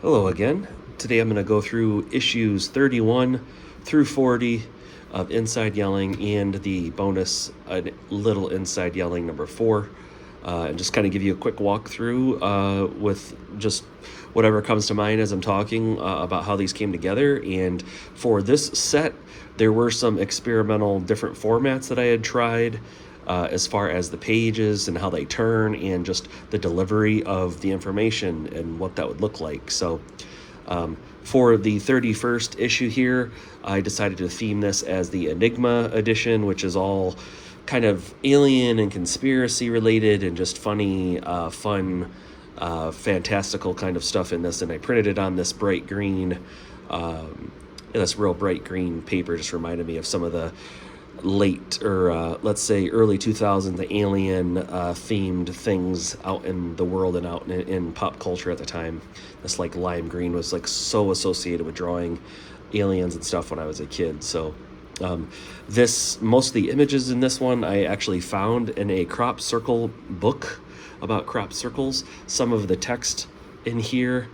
Hello again. Today I'm going to go through issues 31 through 40 of Inside Yelling and the bonus Little Inside Yelling number 4. And just kind of give you a quick walkthrough with just whatever comes to mind as I'm talking about how these came together. And for this set, there were some experimental different formats that I had tried. As far as the pages and how they turn and just the delivery of the information and what that would look like. So for the 31st issue here, I decided to theme this as the Enigma edition, which is all kind of alien and conspiracy related and just funny, fun, fantastical kind of stuff in this. And I printed it on this bright green, this real bright green paper. Just reminded me of some of the late or let's say early 2000s the alien themed things out in the world and out in pop culture at the time. This like lime green was like so associated with drawing aliens and stuff when I was a kid. So most of the images in this one I actually found in a crop circle book about crop circles. Some of the text in here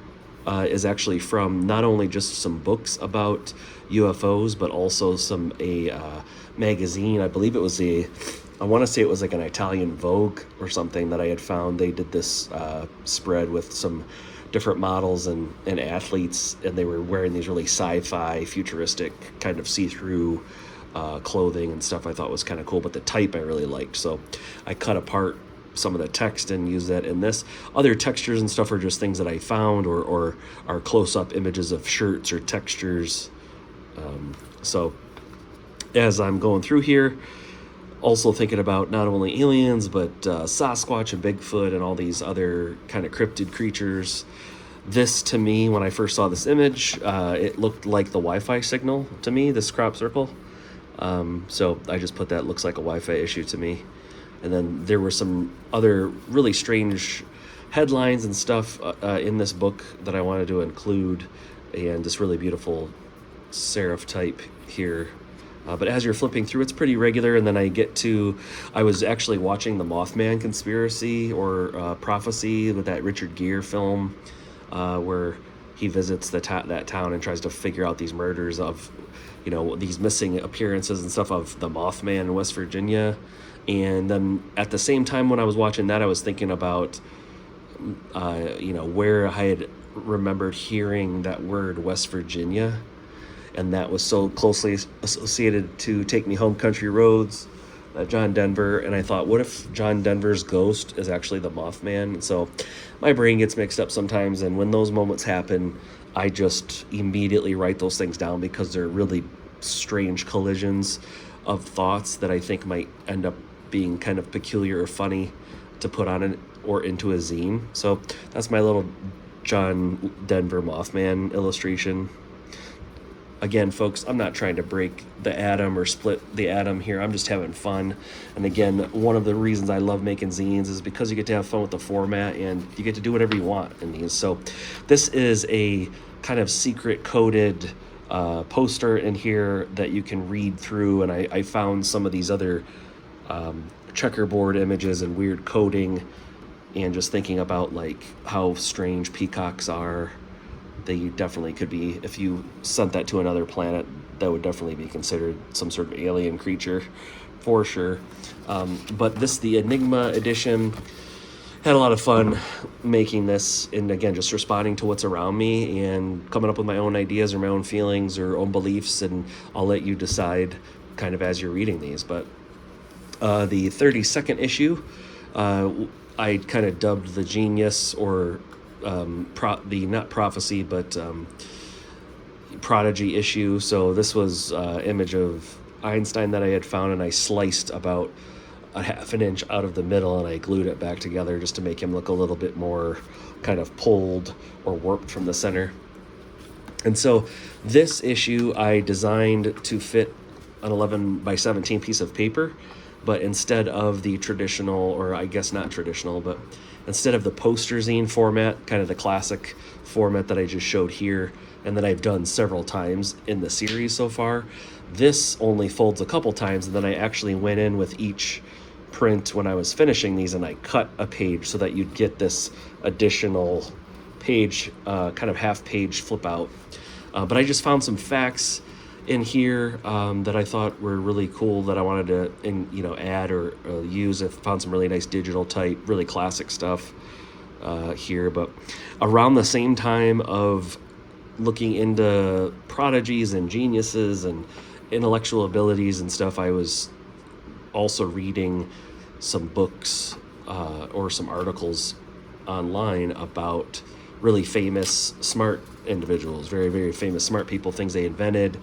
is actually from not only just some books about UFOs, but also a magazine. I believe it was I want to say it was like an Italian Vogue or something that I had found. They did this spread with some different models and athletes, and they were wearing these really sci-fi, futuristic kind of see-through clothing and stuff. I thought was kind of cool, but the type I really liked. So I cut apart some of the text and use that in this. Other textures and stuff are just things that I found or are close-up images of shirts or textures. So as I'm going through here, also thinking about not only aliens, but Sasquatch and Bigfoot and all these other kind of cryptid creatures. This, to me, when I first saw this image, it looked like the Wi-Fi signal to me, this crop circle. So I just put that looks like a Wi-Fi issue to me. And then there were some other really strange headlines and stuff in this book that I wanted to include, and this really beautiful serif type here. But as you're flipping through, it's pretty regular. And then I was actually watching the Mothman conspiracy or prophecy with that Richard Gere film where he visits that town and tries to figure out these murders of, these missing appearances and stuff of the Mothman in West Virginia. And then at the same time when I was watching that, I was thinking about, where I had remembered hearing that word West Virginia. And that was so closely associated to Take Me Home Country Roads, John Denver. And I thought, what if John Denver's ghost is actually the Mothman? And so my brain gets mixed up sometimes. And when those moments happen, I just immediately write those things down because they're really strange collisions of thoughts that I think might end up being kind of peculiar or funny to put on it or into a zine. So that's my little John Denver Mothman illustration. Again, folks, I'm not trying to break the atom or split the atom here. I'm just having fun. And again, one of the reasons I love making zines is because you get to have fun with the format and you get to do whatever you want in these. So this is a kind of secret coded poster in here that you can read through. And I found some of these other checkerboard images and weird coding, and just thinking about like how strange peacocks are. They definitely could be, if you sent that to another planet, that would definitely be considered some sort of alien creature for sure. But the Enigma edition, had a lot of fun making this, and again, just responding to what's around me and coming up with my own ideas or my own feelings or own beliefs, and I'll let you decide kind of as you're reading these. But the 32nd issue, I kind of dubbed the Genius or not prophecy, but prodigy issue. So this was image of Einstein that I had found, and I sliced about a half an inch out of the middle, and I glued it back together just to make him look a little bit more kind of pulled or warped from the center. And so this issue I designed to fit an 11 by 17 piece of paper, but instead of the traditional, or I guess not traditional, but instead of the poster zine format, kind of the classic format that I just showed here, and that I've done several times in the series so far, this only folds a couple times, and then I actually went in with each print when I was finishing these, and I cut a page so that you'd get this additional page, kind of half-page flip out. But I just found some facts in here that I thought were really cool that I wanted to add or use. I found some really nice digital type, really classic stuff here. But around the same time of looking into prodigies and geniuses and intellectual abilities and stuff, I was also reading some books or some articles online about really famous, smart individuals, very, very famous, smart people, things they invented,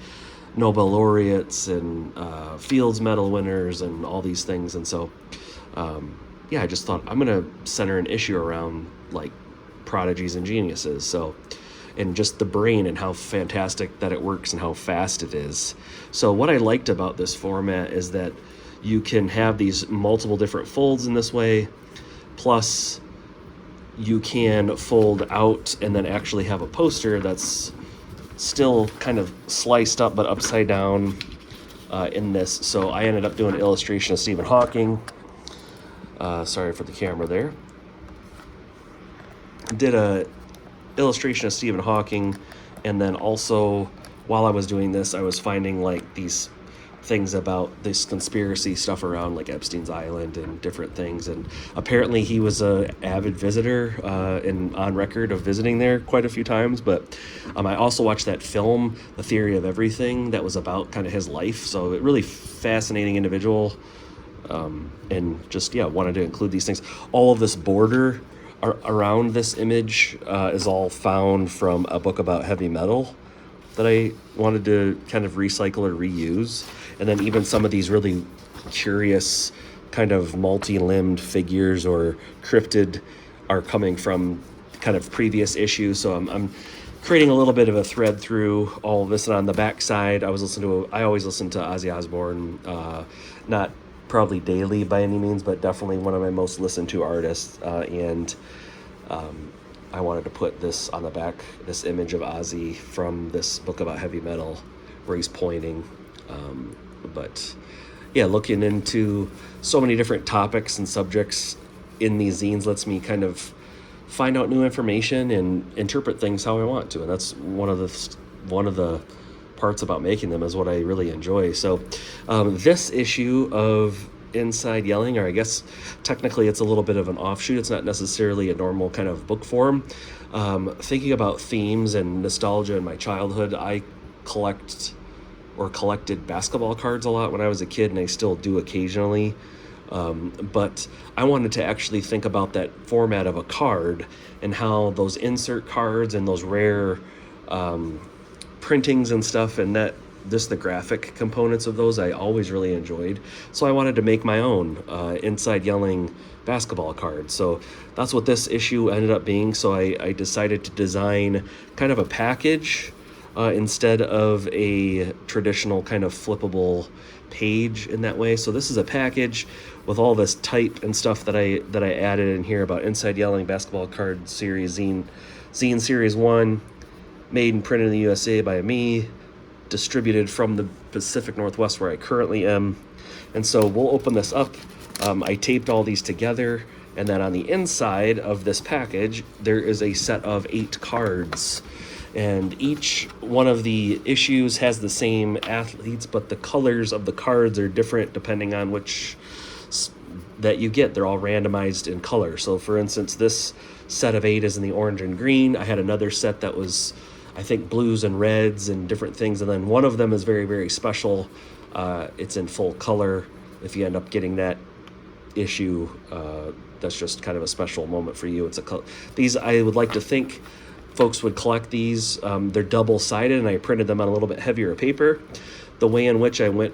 Nobel laureates and Fields Medal winners and all these things. And so, I just thought I'm going to center an issue around like prodigies and geniuses. So, and just the brain and how fantastic that it works and how fast it is. So what I liked about this format is that you can have these multiple different folds in this way, plus you can fold out and then actually have a poster that's still kind of sliced up but upside down in this. So I ended up doing an illustration of Stephen Hawking. Sorry for the camera there. Did a illustration of Stephen Hawking, and then also while I was doing this, I was finding like these things about this conspiracy stuff around like Epstein's Island and different things. And apparently he was a avid visitor and on record of visiting there quite a few times. But I also watched that film, The Theory of Everything, that was about kind of his life. So a really fascinating individual. And just, wanted to include these things. All of this border around this image is all found from a book about heavy metal that I wanted to kind of recycle or reuse. And then even some of these really curious kind of multi-limbed figures or cryptid are coming from kind of previous issues. So I'm creating a little bit of a thread through all of this. And on the back side, I always listen to Ozzy Osbourne, not probably daily by any means, but definitely one of my most listened to artists. I wanted to put this on the back, this image of Ozzy from this book about heavy metal where he's pointing. Looking into so many different topics and subjects in these zines lets me kind of find out new information and interpret things how I want to. And that's one of the parts about making them is what I really enjoy. So this issue of Inside Yelling, or I guess technically it's a little bit of an offshoot. It's not necessarily a normal kind of book form. Thinking about themes and nostalgia in my childhood, I collected basketball cards a lot when I was a kid, and I still do occasionally. But I wanted to actually think about that format of a card and how those insert cards and those rare printings and stuff, and that just the graphic components of those I always really enjoyed. So I wanted to make my own Inside Yelling basketball cards. So that's what this issue ended up being. So I decided to design kind of a package instead of a traditional kind of flippable page in that way. So this is a package with all this type and stuff that I added in here about Inside Yelling basketball card series, zine series 1, made and printed in the USA by me, distributed from the Pacific Northwest where I currently am. And so we'll open this up. I taped all these together, and then on the inside of this package there is a set of 8 cards, and each one of the issues has the same athletes, but the colors of the cards are different depending on which that you get. They're all randomized in color. So for instance, this set of 8 is in the orange and green. I had another set that was, I think, blues and reds and different things. And then one of them is very, very special. It's in full color. If you end up getting that issue, that's just kind of a special moment for you. These, I would like to think folks would collect these. They're double-sided, and I printed them on a little bit heavier paper. The way in which I went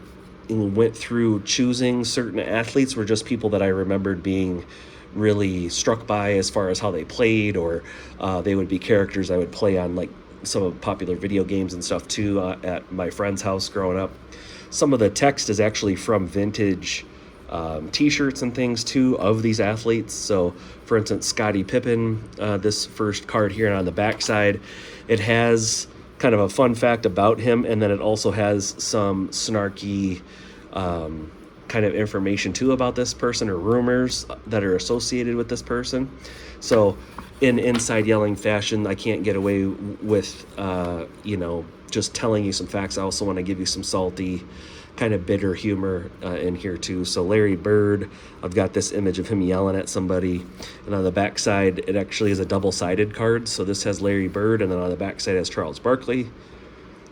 through choosing certain athletes were just people that I remembered being really struck by as far as how they played, or they would be characters I would play on like some of popular video games and stuff too at my friend's house growing up. Some of the text is actually from vintage t-shirts and things too of these athletes. So for instance, Scottie Pippen, this first card here, and on the back side it has kind of a fun fact about him, and then it also has some snarky kind of information too about this person, or rumors that are associated with this person. So in inside yelling fashion, I can't get away with, just telling you some facts. I also want to give you some salty, kind of bitter humor in here too. So Larry Bird, I've got this image of him yelling at somebody, and on the back side, it actually is a double-sided card. So this has Larry Bird, and then on the back side has Charles Barkley.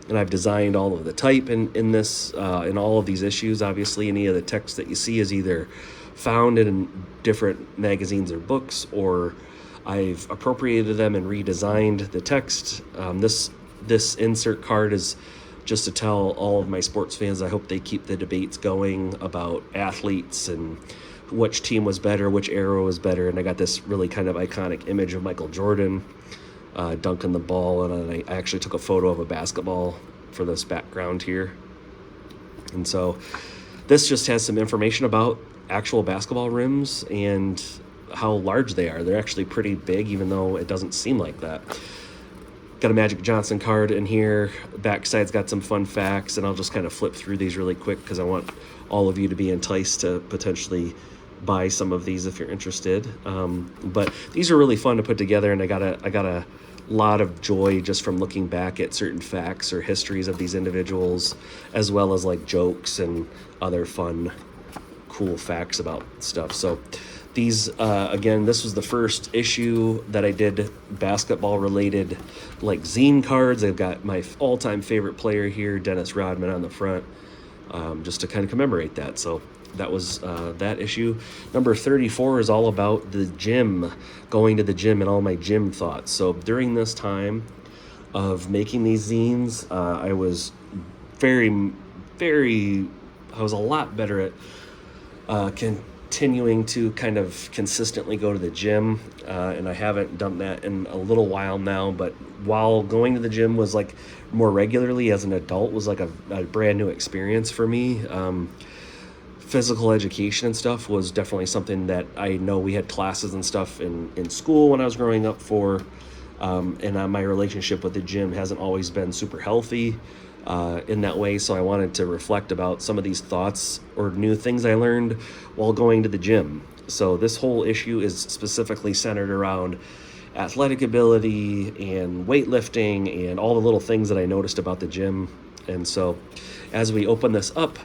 And I've designed all of the type in this, in all of these issues. Obviously, any of the text that you see is either found in different magazines or books, or I've appropriated them and redesigned the text. This insert card is just to tell all of my sports fans I hope they keep the debates going about athletes and which team was better, which era was better. And I got this really kind of iconic image of Michael Jordan dunking the ball, and I actually took a photo of a basketball for this background here. And so this just has some information about actual basketball rims and how large they are. They're actually pretty big, even though it doesn't seem like that. Got a Magic Johnson card in here. Backside's got some fun facts, and I'll just kind of flip through these really quick because I want all of you to be enticed to potentially buy some of these if you're interested. But these are really fun to put together, and I got a lot of joy just from looking back at certain facts or histories of these individuals, as well as like jokes and other fun, cool facts about stuff. So these, again, this was the first issue that I did basketball related, like zine cards. I've got my all-time favorite player here, Dennis Rodman, on the front, just to kind of commemorate that. So that was that issue. Number 34 is all about the gym, going to the gym and all my gym thoughts. So during this time of making these zines, I was I was a lot better at continuing to kind of consistently go to the gym, and I haven't done that in a little while now. But while going to the gym was like more regularly as an adult was like a brand new experience for me. Physical education and stuff was definitely something that I know we had classes and stuff in school when I was growing up for, and my relationship with the gym hasn't always been super healthy in that way. So I wanted to reflect about some of these thoughts or new things I learned while going to the gym. So this whole issue is specifically centered around athletic ability and weightlifting and all the little things that I noticed about the gym. And so as we open this up,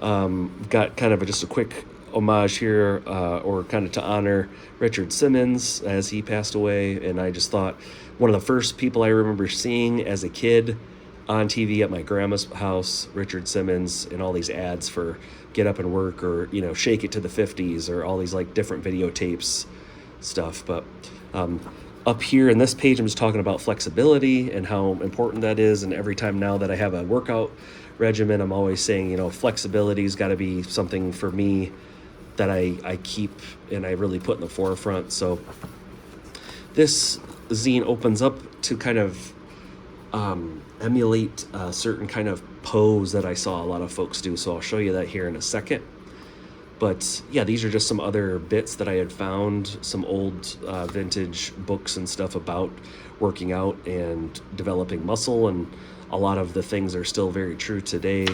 got kind of just a quick homage here, or kind of to honor Richard Simmons as he passed away. And I just thought one of the first people I remember seeing as a kid on TV at my grandma's house, Richard Simmons, and all these ads for Get Up and Work, or, Shake It to the 50s, or all these like different videotapes stuff. But up here in this page, I'm just talking about flexibility and how important that is. And every time now that I have a workout regimen, I'm always saying, flexibility's got to be something for me that I keep and I really put in the forefront. So this zine opens up to kind of emulate a certain kind of pose that I saw a lot of folks do. So I'll show you that here in a second. But yeah, these are just some other bits that I had found, some old vintage books and stuff about working out and developing muscle, and a lot of the things are still very true today.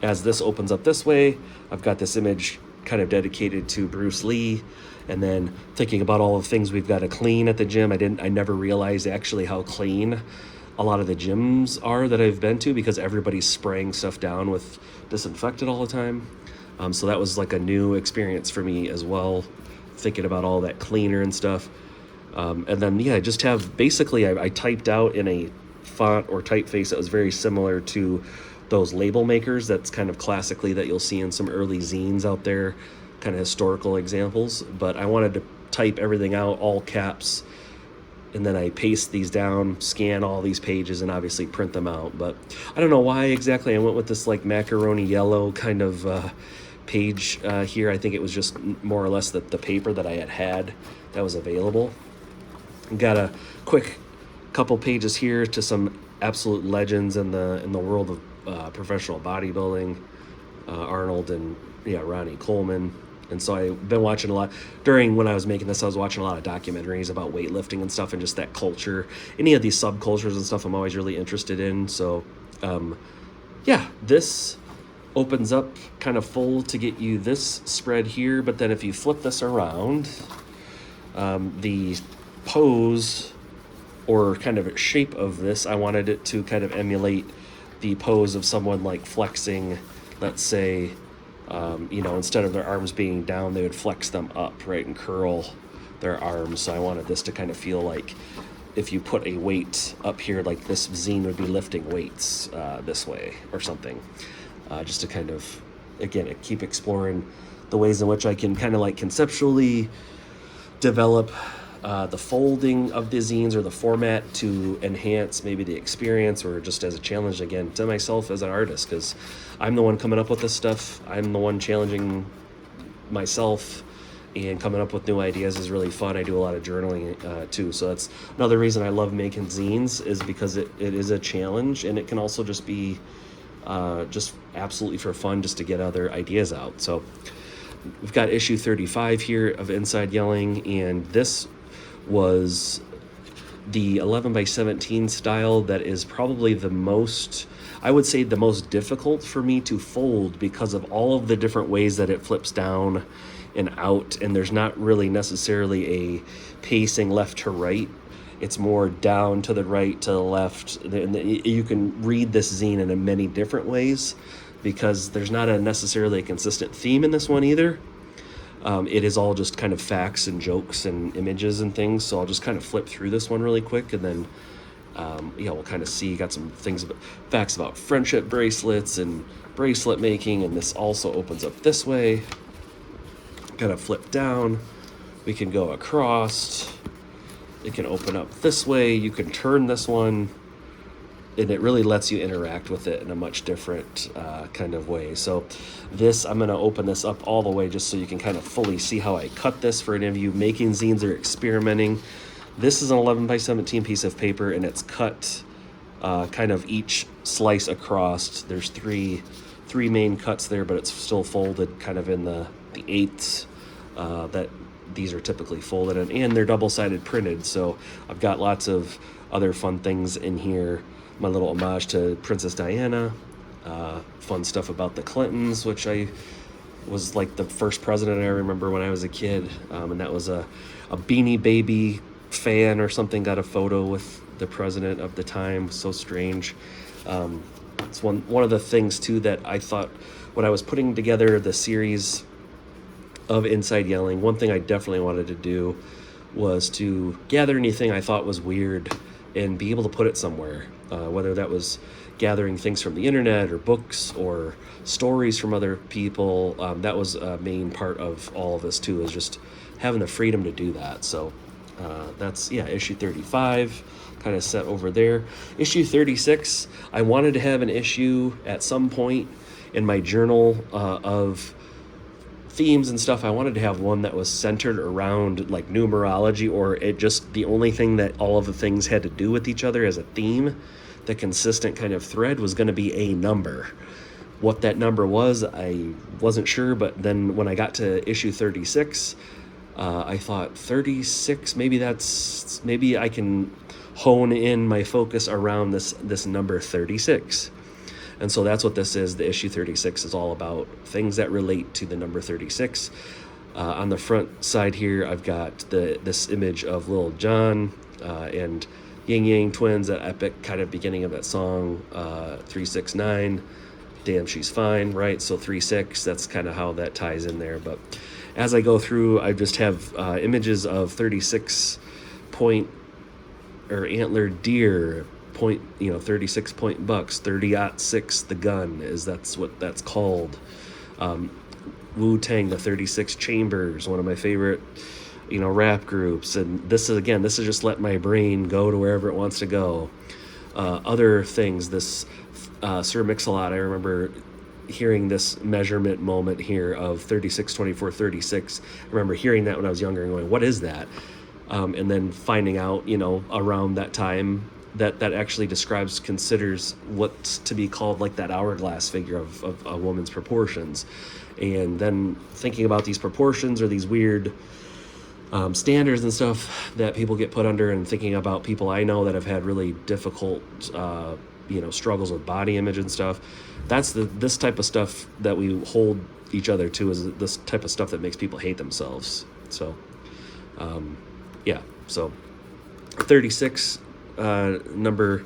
As this opens up this way, I've got this image kind of dedicated to Bruce Lee, and then thinking about all the things we've got to clean at the gym. I never realized actually how clean a lot of the gyms are that I've been to, because everybody's spraying stuff down with disinfectant all the time. So that was like a new experience for me as well, thinking about all that cleaner and stuff. And then, yeah, I just have, basically, I typed out in a font or typeface that was very similar to those label makers that's kind of classically that you'll see in some early zines out there, kind of historical examples. But I wanted to type everything out, all caps, and then I paste these down, scan all these pages, and obviously print them out. But I don't know why exactly I went with this like macaroni yellow kind of page here. I think it was just more or less the paper that I had that was available. Got a quick couple pages here to some absolute legends in the world of professional bodybuilding, Arnold and Ronnie Coleman. And so I've been watching a lot during when I was making this. I was watching a lot of documentaries about weightlifting and stuff, and just that culture, any of these subcultures and stuff I'm always really interested in. So this opens up kind of full to get you this spread here, but then if you flip this around, The pose or kind of shape of this, I wanted it to kind of emulate the pose of someone like flexing, let's say, instead of their arms being down, they would flex them up, right, and curl their arms. So I wanted this to kind of feel like if you put a weight up here, like this zine would be lifting weights this way or something, just to kind of, again, keep exploring the ways in which I can kind of like conceptually develop the folding of the zines or the format to enhance maybe the experience, or just as a challenge again to myself as an artist, because I'm the one coming up with this stuff. I'm the one challenging myself, and coming up with new ideas is really fun. I do a lot of journaling too, so that's another reason I love making zines, is because it is a challenge, and it can also just be just absolutely for fun, just to get other ideas out. So we've got issue 35 here of Inside Yelling, and this was the 11 by 17 style that is probably the most, I would say, the most difficult for me to fold, because of all of the different ways that it flips down and out, and there's not really necessarily a pacing left to right. It's more down to the right, to the left. And you can read this zine in many different ways, because there's not necessarily a consistent theme in this one either. It is all just kind of facts and jokes and images and things. So I'll just kind of flip through this one really quick, and then we'll kind of see. Got some things facts about friendship bracelets and bracelet making, and this also opens up this way. Kind of flip down. We can go across. It can open up this way. You can turn this one, and it really lets you interact with it in a much different kind of way. So this, I'm going to open this up all the way just so you can kind of fully see how I cut this for any of you making zines or experimenting. This is an 11 by 17 piece of paper, and it's cut kind of each slice across. There's three main cuts there, but it's still folded kind of in the eighths that these are typically folded in, and they're double-sided printed. So I've got lots of other fun things in here. My little homage to Princess Diana, fun stuff about the Clintons, which I was like the first president I remember when I was a kid, and that was a Beanie Baby fan or something got a photo with the president of the time. So strange. It's one of the things too that I thought when I was putting together the series of Inside Yelling, one thing I definitely wanted to do was to gather anything I thought was weird and be able to put it somewhere, whether that was gathering things from the internet or books or stories from other people. That was a main part of all of this too, is just having the freedom to do that. So that's, issue 35 kind of set over there. Issue 36, I wanted to have an issue at some point in my journal of themes and stuff. I wanted to have one that was centered around like numerology, or it just the only thing that all of the things had to do with each other as a theme. The consistent kind of thread was going to be a number. What that number was, I wasn't sure, but then when I got to issue 36, I thought 36, maybe I can hone in my focus around this number 36. And so that's what this is. The issue 36 is all about things that relate to the number 36. On the front side here, I've got this image of Lil Jon and Ying Yang Twins, that epic kind of beginning of that song, 369, Damn She's Fine, right? So 36, that's kind of how that ties in there. But as I go through, I just have images of 36 point or antlered deer, 36 point bucks, 30-06 the gun, that's what that's called. Wu-Tang, the 36 Chambers, one of my favorite rap groups. And this is just letting my brain go to wherever it wants to go. Other things, this Sir Mix-a-Lot, I remember hearing this measurement moment here of 36, 24, 36. I remember hearing that when I was younger and going, what is that? And then finding out, around that time, that actually considers what's to be called like that hourglass figure of a woman's proportions. And then thinking about these proportions or these weird standards and stuff that people get put under, and thinking about people I know that have had really difficult struggles with body image and stuff. That's this type of stuff that we hold each other to, is this type of stuff that makes people hate themselves. So yeah, so 36, number,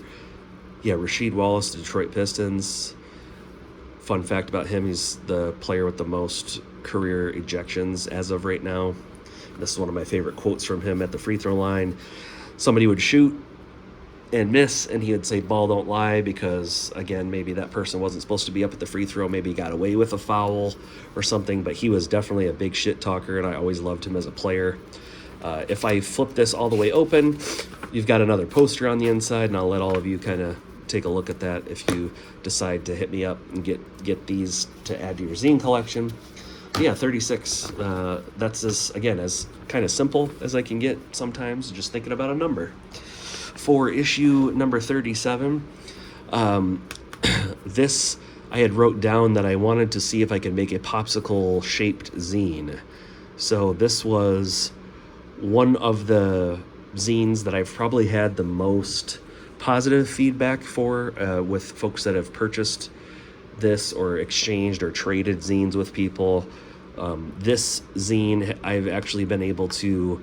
yeah, Rasheed Wallace, Detroit Pistons. Fun fact about him, he's the player with the most career ejections as of right now. This is one of my favorite quotes from him at the free throw line. Somebody would shoot and miss, and he would say, "Ball don't lie," because, again, maybe that person wasn't supposed to be up at the free throw, maybe he got away with a foul or something, but he was definitely a big shit talker, and I always loved him as a player. If I flip this all the way open, you've got another poster on the inside, and I'll let all of you kind of take a look at that if you decide to hit me up and get these to add to your zine collection. Yeah, 36. That's as kind of simple as I can get sometimes, just thinking about a number. For issue number 37, this I had wrote down that I wanted to see if I could make a popsicle shaped zine. So this was one of the zines that I've probably had the most positive feedback for, with folks that have purchased this or exchanged or traded zines with people. This zine I've actually been able to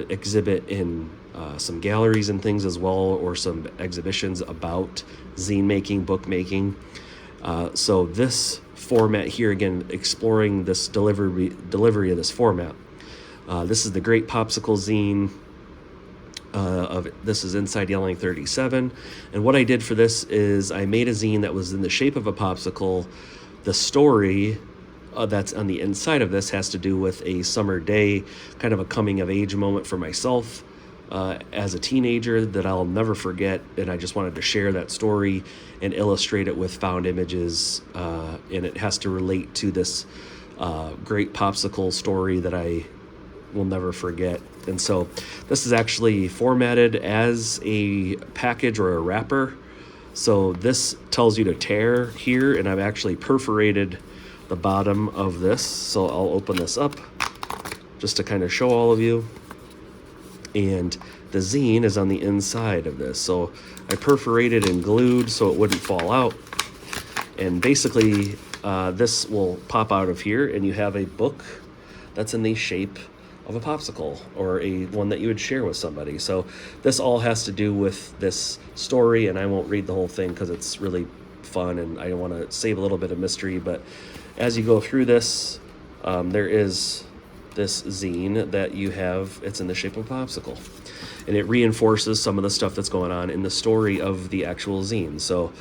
exhibit in some galleries and things as well, or some exhibitions about zine making, book making. So this format here, again, exploring this delivery of this format. This is the Great Popsicle Zine. This is Inside Yelling 37, and what I did for this is I made a zine that was in the shape of a popsicle. The story that's on the inside of this has to do with a summer day, kind of a coming of age moment for myself as a teenager that I'll never forget, and I just wanted to share that story and illustrate it with found images, and it has to relate to this great popsicle story that I will never forget. And so this is actually formatted as a package or a wrapper. So this tells you to tear here, and I've actually perforated the bottom of this. So I'll open this up just to kind of show all of you. And the zine is on the inside of this. So I perforated and glued so it wouldn't fall out. And basically this will pop out of here, and you have a book that's in the shape of a popsicle, or a one that you would share with somebody. So this all has to do with this story, and I won't read the whole thing because it's really fun and I want to save a little bit of mystery. But as you go through this, there is this zine that you have. It's in the shape of a popsicle, and it reinforces some of the stuff that's going on in the story of the actual zine. So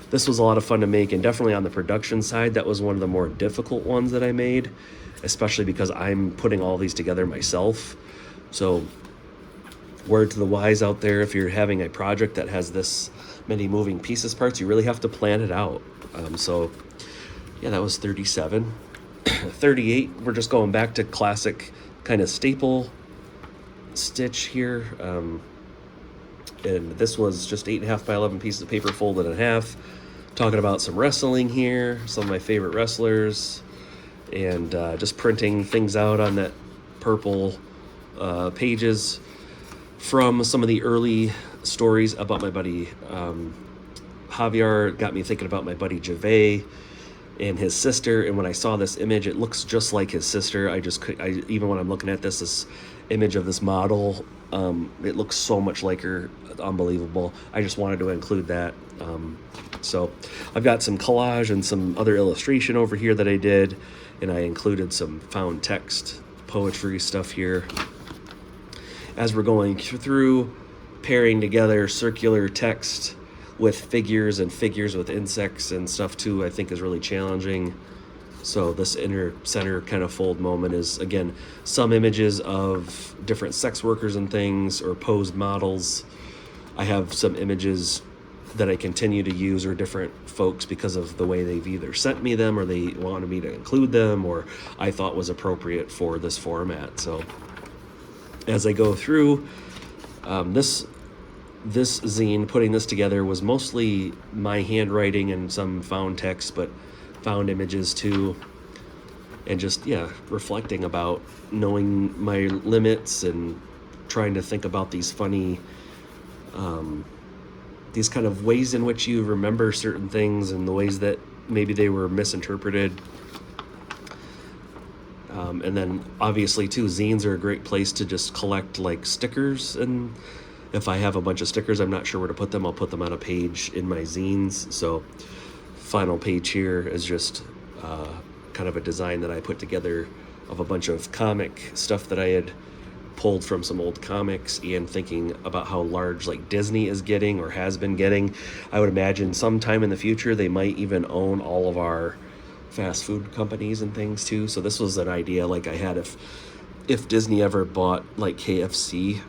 this was a lot of fun to make, and definitely on the production side, that was one of the more difficult ones that I made, especially because I'm putting all these together myself. So word to the wise out there, if you're having a project that has this many moving pieces parts, you really have to plan it out. So yeah, that was 37. 38, we're just going back to classic kind of staple stitch here. And this was just 8.5 by 11 pieces of paper folded in half, talking about some wrestling here, some of my favorite wrestlers, and just printing things out on that purple pages from some of the early stories about my buddy Javier. Got me thinking about my buddy Javay and his sister, and when I saw this image, it looks just like his sister. Even when I'm looking at this image of this model, it looks so much like her. Unbelievable. I just wanted to include that. So I've got some collage and some other illustration over here that I did, and I included some found text poetry stuff here. As we're going through, pairing together circular text with figures and figures with insects and stuff too, I think is really challenging. So this inner center kind of fold moment is, again, some images of different sex workers and things, or posed models. I have some images that I continue to use, or different folks, because of the way they've either sent me them or they wanted me to include them, or I thought was appropriate for this format. So as I go through this zine, putting this together was mostly my handwriting and some found text, but found images too, and just, yeah, reflecting about knowing my limits and trying to think about these funny these kind of ways in which you remember certain things and the ways that maybe they were misinterpreted. And then obviously too, zines are a great place to just collect like stickers, and if I have a bunch of stickers I'm not sure where to put them, I'll put them on a page in my zines. So final page here is just kind of a design that I put together of a bunch of comic stuff that I had pulled from some old comics, and thinking about how large like Disney is getting or has been getting. I would imagine sometime in the future they might even own all of our fast food companies and things too. So this was an idea like I had, if Disney ever bought like KFC,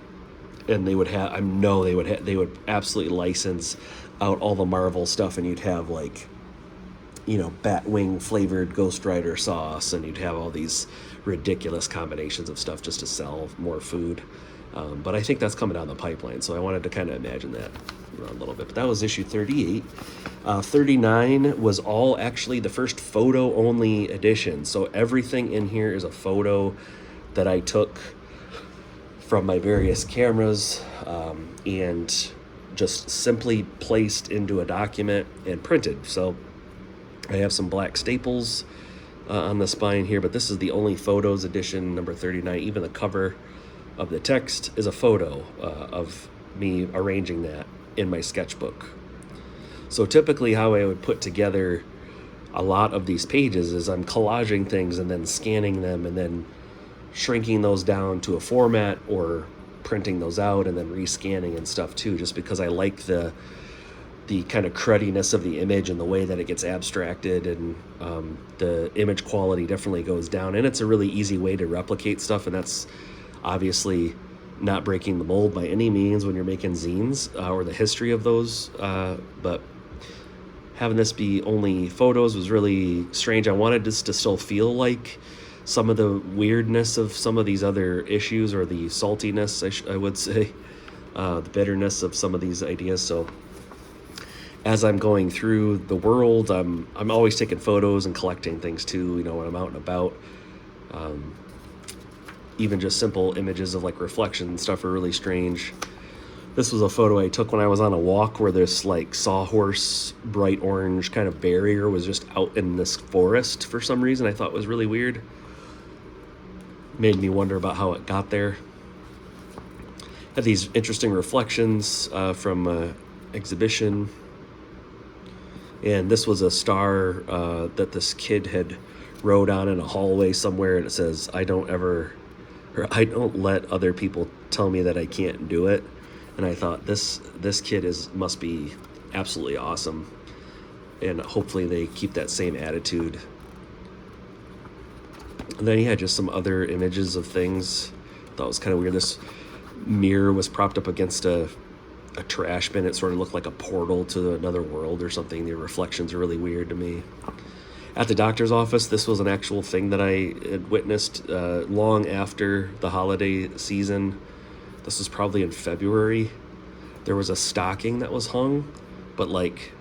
and they would have, I know they would absolutely license out all the Marvel stuff, and you'd have like, you know, Batwing flavored Ghost Rider sauce, and you'd have all these ridiculous combinations of stuff just to sell more food. But I think that's coming down the pipeline, so I wanted to kind of imagine that a little bit. But that was issue 38. 39 was all actually the first photo only edition, so everything in here is a photo that I took from my various cameras, and just simply placed into a document and printed. So I have some black staples on the spine here, but this is the only photos edition, number 39. Even the cover of the text is a photo of me arranging that in my sketchbook. So typically how I would put together a lot of these pages is I'm collaging things and then scanning them and then shrinking those down to a format, or printing those out and then rescanning and stuff too, just because I like the kind of crudiness of the image and the way that it gets abstracted, and the image quality definitely goes down, and it's a really easy way to replicate stuff. And that's obviously not breaking the mold by any means when you're making zines, or the history of those, but having this be only photos was really strange. I wanted this to still feel like some of the weirdness of some of these other issues, or the saltiness, I would say, the bitterness of some of these ideas. So as I'm going through the world, I'm always taking photos and collecting things too, you know, when I'm out and about. Even just simple images of like reflection and stuff are really strange. This was a photo I took when I was on a walk where this like sawhorse bright orange kind of barrier was just out in this forest for some reason. I thought it was really weird. Made me wonder about how it got there. Had these interesting reflections from exhibition. And this was a star that this kid had wrote on in a hallway somewhere, and it says, I don't let other people tell me that I can't do it. And I thought this kid must be absolutely awesome, and hopefully they keep that same attitude. And then he had just some other images of things. Thought it was kind of weird. This mirror was propped up against a trash bin. It sort of looked like a portal to another world or something. The reflections are really weird to me. At the doctor's office, this was an actual thing that I had witnessed long after the holiday season. This was probably in February. There was a stocking that was hung, but like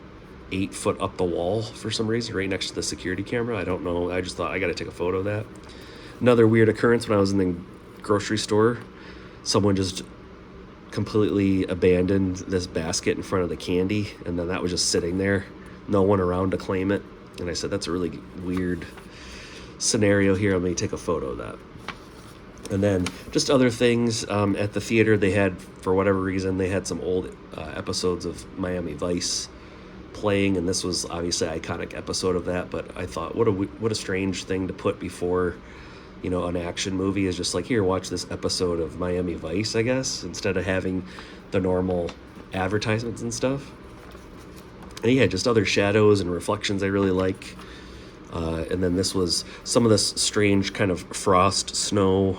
8 foot up the wall for some reason, right next to the security camera. I don't know. I just thought I got to take a photo of that. Another weird occurrence when I was in the grocery store, someone just completely abandoned this basket in front of the candy, and then that was just sitting there, no one around to claim it. And I said, that's a really weird scenario here. I'm going to take a photo of that. And then just other things at the theater. They had, for whatever reason, they had some old episodes of Miami Vice playing, and this was obviously an iconic episode of that. But I thought, what a strange thing to put before, you know, an action movie, is just like, here, watch this episode of Miami Vice, I guess, instead of having the normal advertisements and stuff. And yeah, just other shadows and reflections I really like. And then this was some of this strange kind of frost snow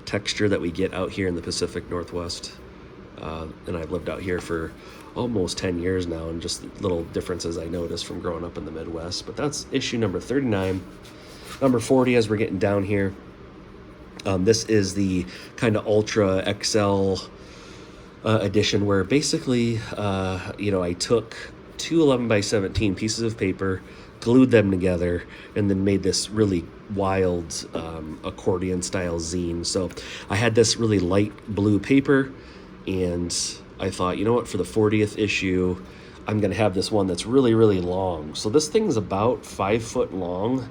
texture that we get out here in the Pacific Northwest. And I've lived out here for almost 10 years now, and just little differences I noticed from growing up in the Midwest. But that's issue number 39. Number 40, as we're getting down here, this is the kind of Ultra XL edition, where basically, I took two 11 by 17 pieces of paper, glued them together, and then made this really wild accordion style zine. So I had this really light blue paper, and I thought, you know what, for the 40th issue, I'm going to have this one that's really, really long. So this thing's about 5 foot long.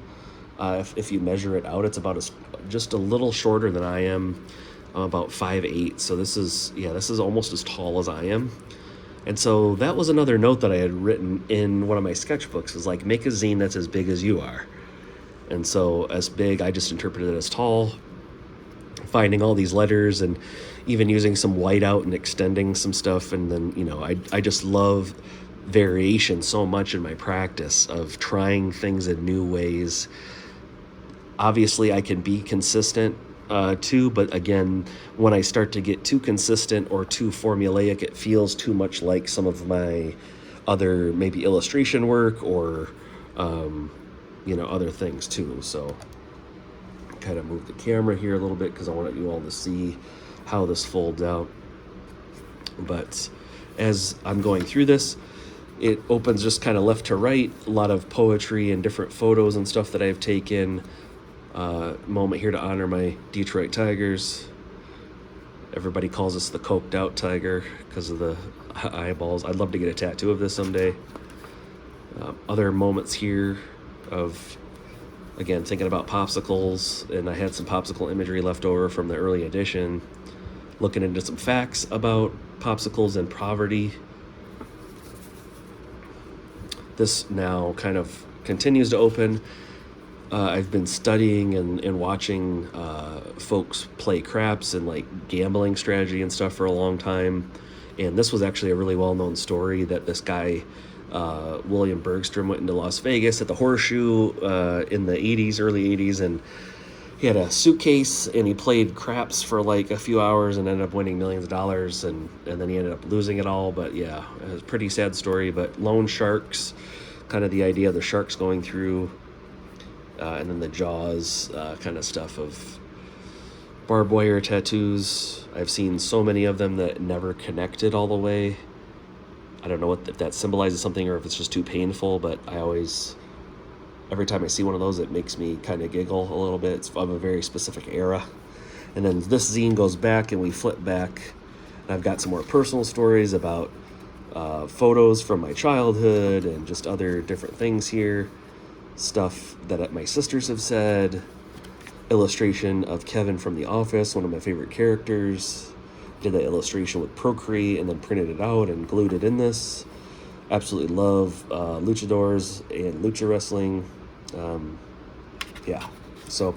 If you measure it out, it's about just a little shorter than I am. I'm about 5'8", so this is almost as tall as I am. And so that was another note that I had written in one of my sketchbooks, is like, make a zine that's as big as you are. And so as big, I just interpreted it as tall, finding all these letters and even using some whiteout and extending some stuff. And then, I just love variation so much in my practice of trying things in new ways. Obviously, I can be consistent too, but again, when I start to get too consistent or too formulaic, it feels too much like some of my other maybe illustration work or other things too. So kind of move the camera here a little bit because I want you all to see how this folds out. But as I'm going through this, it opens just kind of left to right, a lot of poetry and different photos and stuff that I've taken. Moment here to honor my Detroit Tigers. Everybody calls us the coked out tiger because of the eyeballs. I'd love to get a tattoo of this someday. Other moments here of, again, thinking about popsicles, and I had some popsicle imagery left over from the early edition, looking into some facts about popsicles and poverty. This now kind of continues to open. I've been studying and watching folks play craps and like gambling strategy and stuff for a long time. And this was actually a really well-known story that this guy, William Bergstrom, went into Las Vegas at the Horseshoe in the 80s, early 80s, and he had a suitcase and he played craps for like a few hours and ended up winning millions of dollars, and then he ended up losing it all. But yeah, it was a pretty sad story. But loan sharks, kind of the idea of the sharks going through, and then the Jaws kind of stuff of barbed wire tattoos. I've seen so many of them that never connected all the way. I don't know if that symbolizes something or if it's just too painful, but every time I see one of those, it makes me kind of giggle a little bit. It's of a very specific era. And then this zine goes back and we flip back, and I've got some more personal stories about photos from my childhood and just other different things here. Stuff that my sisters have said, illustration of Kevin from The Office, one of my favorite characters. Did that illustration with Procreate and then printed it out and glued it in this. Absolutely love luchadors and lucha wrestling. So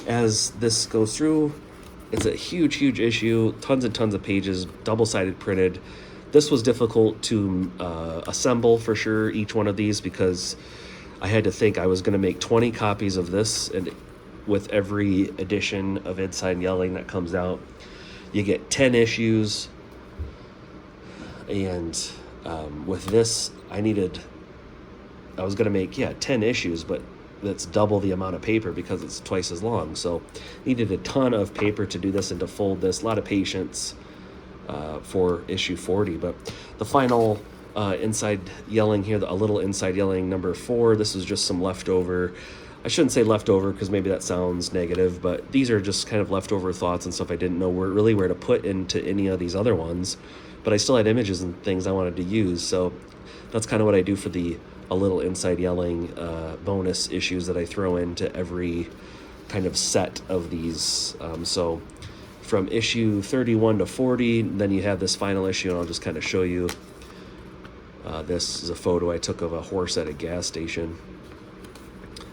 as this goes through, it's a huge issue, tons and tons of pages, double-sided printed. This was difficult to assemble for sure, each one of these, because I had to think I was going to make 20 copies of this, and with every edition of Inside Yelling that comes out, you get 10 issues. And with this, I was going to make 10 issues, but that's double the amount of paper because it's twice as long. So needed a ton of paper to do this and to fold this. A lot of patience for issue 40. But the final Inside Yelling here, a little Inside Yelling number 4, this is just some leftover. I shouldn't say leftover because maybe that sounds negative, but these are just kind of leftover thoughts and stuff I didn't know where to put into any of these other ones. But I still had images and things I wanted to use. So that's kind of what I do for a little Inside Yelling bonus issues that I throw into every kind of set of these. So from issue 31 to 40, then you have this final issue, and I'll just kind of show you. This is a photo I took of a horse at a gas station.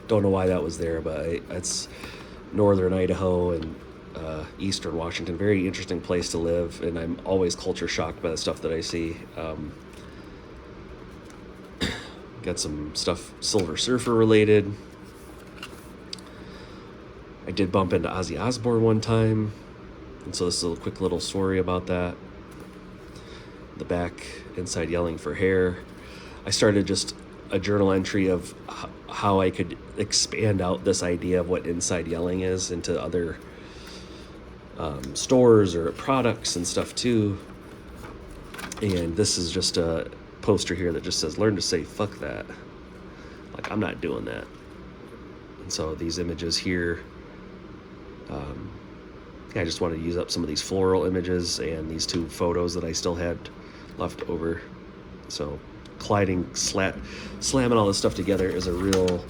Don't know why that was there, but it's northern Idaho and eastern Washington. Very interesting place to live, and I'm always culture shocked by the stuff that I see. Got some stuff Silver Surfer related. I did bump into Ozzy Osbourne one time, and so this is a quick little story about that. The back, Inside Yelling for hair. I started just a journal entry of how I could expand out this idea of what Inside Yelling is into other stores or products and stuff too. And this is just a poster here that just says, learn to say fuck that. Like, I'm not doing that. And so these images here, I just wanted to use up some of these floral images and these two photos that I still had left over. So slamming all this stuff together is a real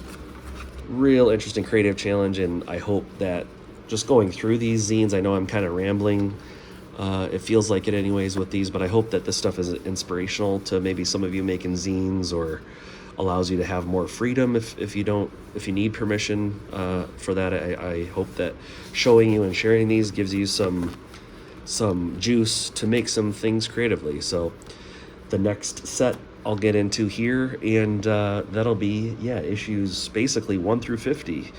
real interesting creative challenge, and I hope that just going through these zines, I know I'm kind of rambling. It feels like it anyways with these, but I hope that this stuff is inspirational to maybe some of you making zines, or allows you to have more freedom if you need permission for that. I hope that showing you and sharing these gives you some juice to make some things creatively. So the next set I'll get into here, and that'll be issues basically 1 through 50.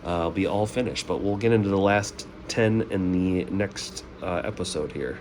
I'll be all finished, but we'll get into the last 10 in the next episode here.